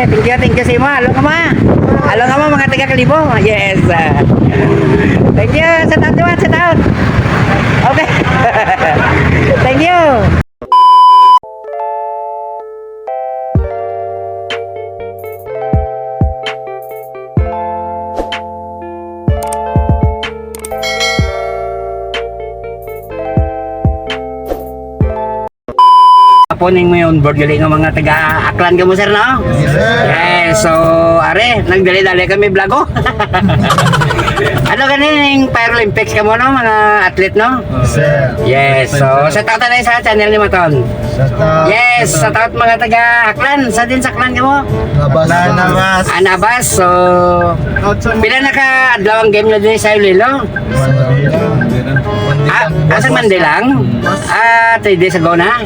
thank you sa imo. Halo ka ma. Halo ka ma mga taga Kalibo. Yes. Thank you sa taon. Okay. Thank you. Puning mo yung board gali ng mga taga-aklan ka mo sir, no? Yes, sir. Yes, so are, nagdali-dali kami vlogo. Ano ganing Paralympics ka mo, no? Mga athlete, no? Sir. Yes, so sa taon na sa channel ni Maton. Yes, sa taon mga taga-aklan, sa din sa aklan ka mo? Nabas. Anabas, so pila na ka adlaw ang game na din sa Iloilo? Asang Mandilang? 3 days ago na?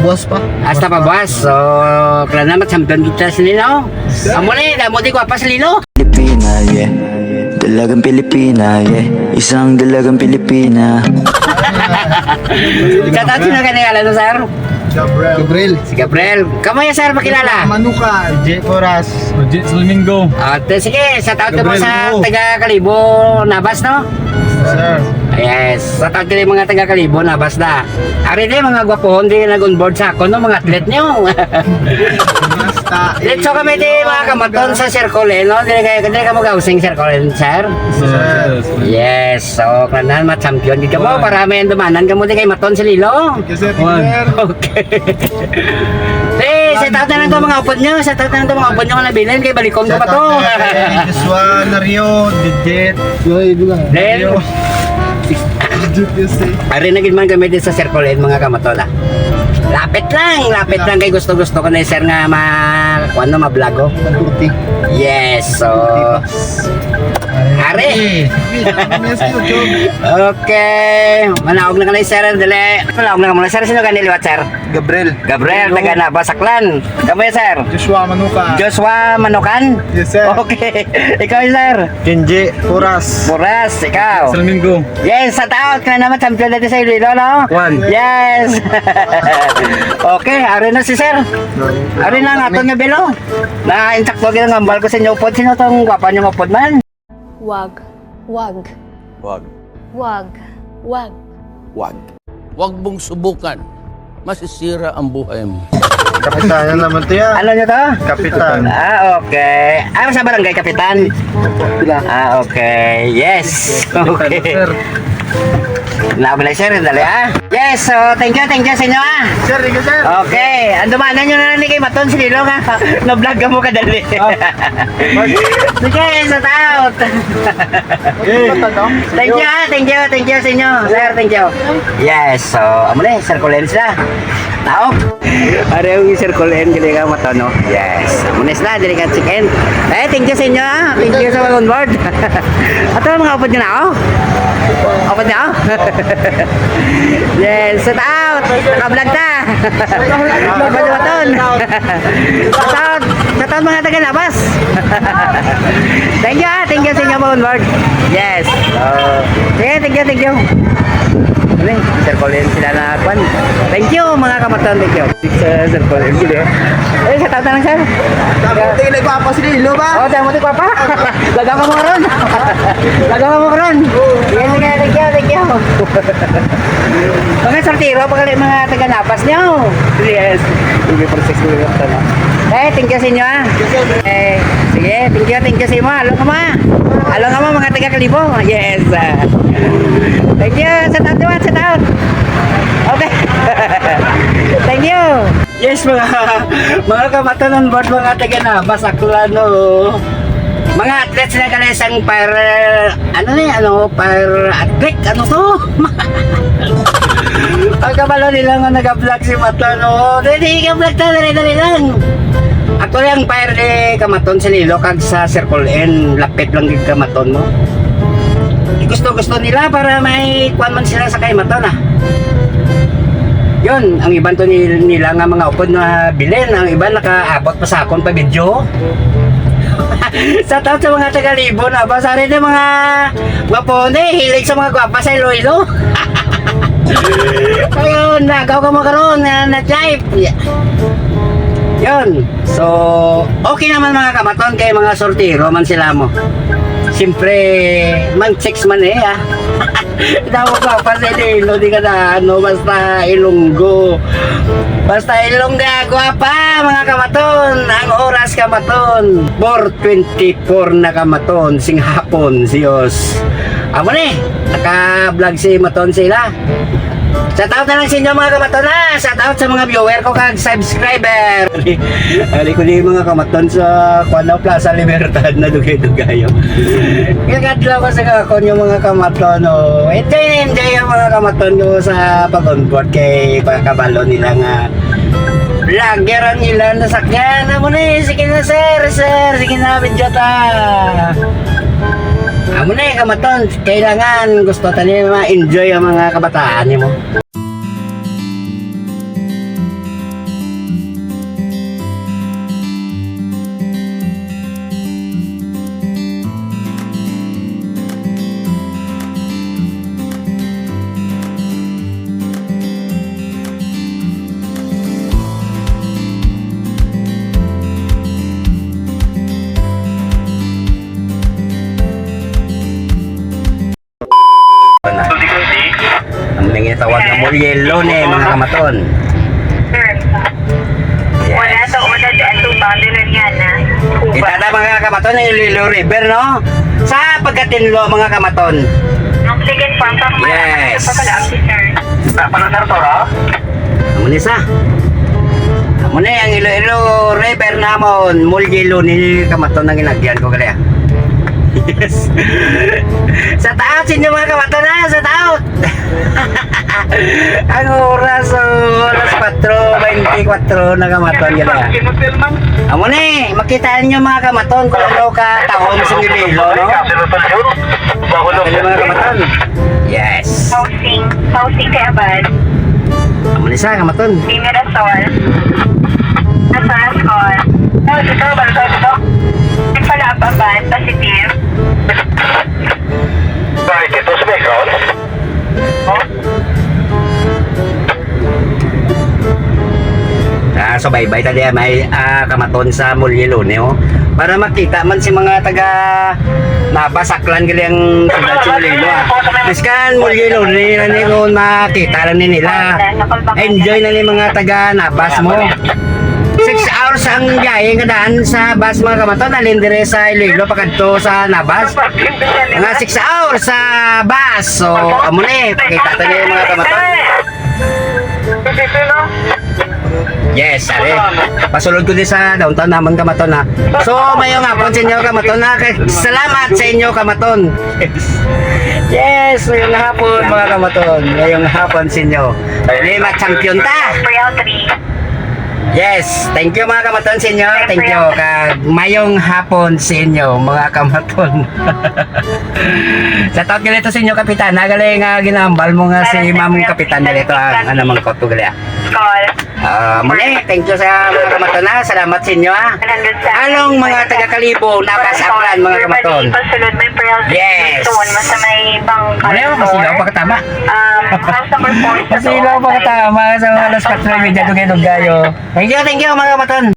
Buwas pa. Hasta pa buwas. So, kailan naman champion kita sa Lilo. Amo ni, damo di ko pa sa Lilo. Pilipina, yeah. Dalagang Pilipina, yeah. Isang dalagang Pilipina. Sa taon sino ka nangyalan no, sir? Gabriel. Si Gabriel. Kamaya, sir, makilala. Manuka. J. Poras. Jet Flamingo. Sige, sa taon ka mo Gabriel sa Mo. taga Kalibo, Nabas, no? Sir. Yes, sa taon ka rin mga taga Kalibo, Nabas na. Ari din, mga gwapohon din nag-onboard sa ako, no? Mga atlet niyo. Basta. Let's so kami din mga kamaton sa Circle, no? Hindi ka mag-housing Circle, sir? Sir. Yes, so kailan ma-champion di ka mo para may dumanan ka mo di kay Maton sa Lilo. Kasi Okay. Sa taon na lang ito mga upod nyo, sa taon na lang ito mga upod nyo nabilin kay balikom ko pa to. Joshua Nario. Digit. Yoy, bilang. Then, Digit kasi. ari na gid man kami din sa Circle mga kamaton. Lapit lang kay gusto ko na sir nga ano ma-vlog. Mantuti. Yes, so Are. Okay. Manaog na ka na sir. Dali. Manaog na ka muna sir. Sino ka niliwat sir? Gabriel. Gabriel, taga Nabasaklan. Kamu ya sir? Joshua Manuka. Joshua Manokan? Yes, sir. Okay. Ikaw sir? Kenji Poras. Puras, ikaw. Flamingo. Yes, sa taon ka na naman champion natin sa Iloilo, no? Juan. Yes. Okay, ari na si sir. Ari na nga aton nga belo. Na insakto gyud ang ambal ko sa inyo pod. Sino tong gwapa niyo pod man? Wag. Wag. Wag. Wag. Wag. Wag. Huwag mong subukan. Masisira ang buhay mo. Kapitan naman to yan. Ano niyo to? Kapitan. Okay. Sa barangay kapitan? Okay. Yes. Okay. Nabalay sir, dali Yes, so thank you sa inyo Sir, ikaw sir. Okay, andumanan nyo na lang ni kay Maton si Lilo nga. Na-vlog ka mo kadali. Sige, sa taot. Thank you sa inyo. Sir, thank you. Yes, so amo na, circle lens na. Taop. Are yung circle lens dili ka Maton no. Yes. Amo na sila dili ka chicken. Thank you sa inyo. Thank you sa mga on board. Ato mga upod nyo na ako. Upod na ako. Yes, set out. Naka-vlog na. Upod na Maton. Set out mga taga-labas. Thank you sa inyo mga on board. Yes. Sige, thank you. Ano Sir Colin sila na kwan. Thank you mga kamaton, thank you. Sir Colin gila. Sa taon na lang sir. Dapat ilay pa si Lilo ba? Damo ti papa. Lagaw ka mo karon. Thank you. Mga sortiro pag mga taga-napas niyo. Yes. Hindi process ko yung tanong. Thank you sa inyo sige, thank you sa inyo. Halo ka mga taga-Kalibo. Yes. Thank you sa taon. Okay. Thank you. Yes, mga kamatanon board, mga taga-Nabas, Aklano. Mga athletes na kalisang fire athlete, ano to? Pagkabalo nila nga nag-vlog si Maton, hindi ka-vlog na, dali lang. Ako lang fire ni Kamaton sa Lilo, kag sa Circle N, lapit lang yung Kamaton mo. Gusto nila para may kuwan man sila sa kay Maton Yun, ang iban to nila nga mga upod na bilin, ang iban nakaabot pa sa akon pa video. Sa taon sa mga taga-Libo na basa rin yung mga gwapone, hilig sa mga gwapa sa Iloilo. Ayun, nagaw ka mo karoon na live. Yun, kamaton. So, okay naman mga kamaton kay mga sortiro man sila mo. Siyempre, man-checks man eh ah. Dapat ka pa sa Iloilo, di ka na ano, basta Ilonggo. Basta Ilongga, guwapa mga kamaton. Ang oras kamaton, 4:24 na kamaton, sing hapon, siyos. Amo ni, naka-vlog si Maton sila. Shoutout na lang sa inyo mga kamaton ha. Shoutout sa mga viewer ko kag subscriber. Ali ko din mga kamaton sa Kuanaw Plaza Libertad na dugay-dugayo. Kagadlaw ko sa kakon yung mga kamaton. Oh. Enjoy yung mga kamaton ko sa pag-onboard kay pagkabalo nila nga vlogger ang ilan nasakyan. Amo na sige na sir. Sige na video ta. Amo na kamaton. Kailangan gusto tani ma-enjoy ang mga kabataan mo. Ang mga tawag na mulyelo ni mga kamaton. Wala sa una dyan itong boundary yan na. Itada mga kamaton ng Iloilo River, no? Sa pagkatinlo mga kamaton. Ang second farm, Yes. officer. Panasar to, ha? Amo ni sa. Amo ni ang Iloilo River namon, mulyelo ni kamaton ang ginagyan ko kaya. Yes. Sa taot sinyo mga kamaton ha, sa taot. Ang oras alas 4:24 na kamaton gala. Amo ni, makita niyo mga kamaton kung ano ka taon sa Iloilo, no? Ano mga kamaton? Yes. Housing kay Abad. Amo ni sa kamaton. Mimirasol. Nasaraskol. Dito, balito, dito. Nagpala Abad, positive. Bakit ito sa background? So bye-bye tadi may kamaton sa Mulyelo no. Para makita man si mga taga napasaklan gali ang sudad sa Mulyelo. Biskan Mulyelo ni kung makita lang ni nila. Enjoy na ni mga taga napas mo. 6 hours ang biyahe kadaan sa bus mga kamaton alin dire sa Iloilo pakadto sa Nabas. Mga 6 hours sa bus. So amo ni pakita tadi mga kamaton. Yes, are. Pasulod ko din sa downtown naman kamaton ha. So, mayong hapon sa inyo kamaton ha. Salamat sa inyo kamaton. Yes, mayong hapon mga kamaton. Mayong hapon sa inyo. Lima champion ta. Real 3. Yes, thank you mga kamaton sa inyo. Thank you. Kag mayong hapon sa inyo mga kamaton. Sa taot galito sa inyo kapitan. Nagaling ginambal mo nga si ma'am kapitan galito ang anamang koto gali. Call. Muli, thank you sa mga kamaton ha. Salamat sa inyo ha. Anong mga taga-Kalibo napasaklan mga kamaton? Pasulod mo yung Real 3. Yes. Doon, sa may bang Ano yung masilaw pagkatama? house number 4. Masilaw pagkatama sa mga alas 4 medya dugay-dugayo. Thank you mga kamaton.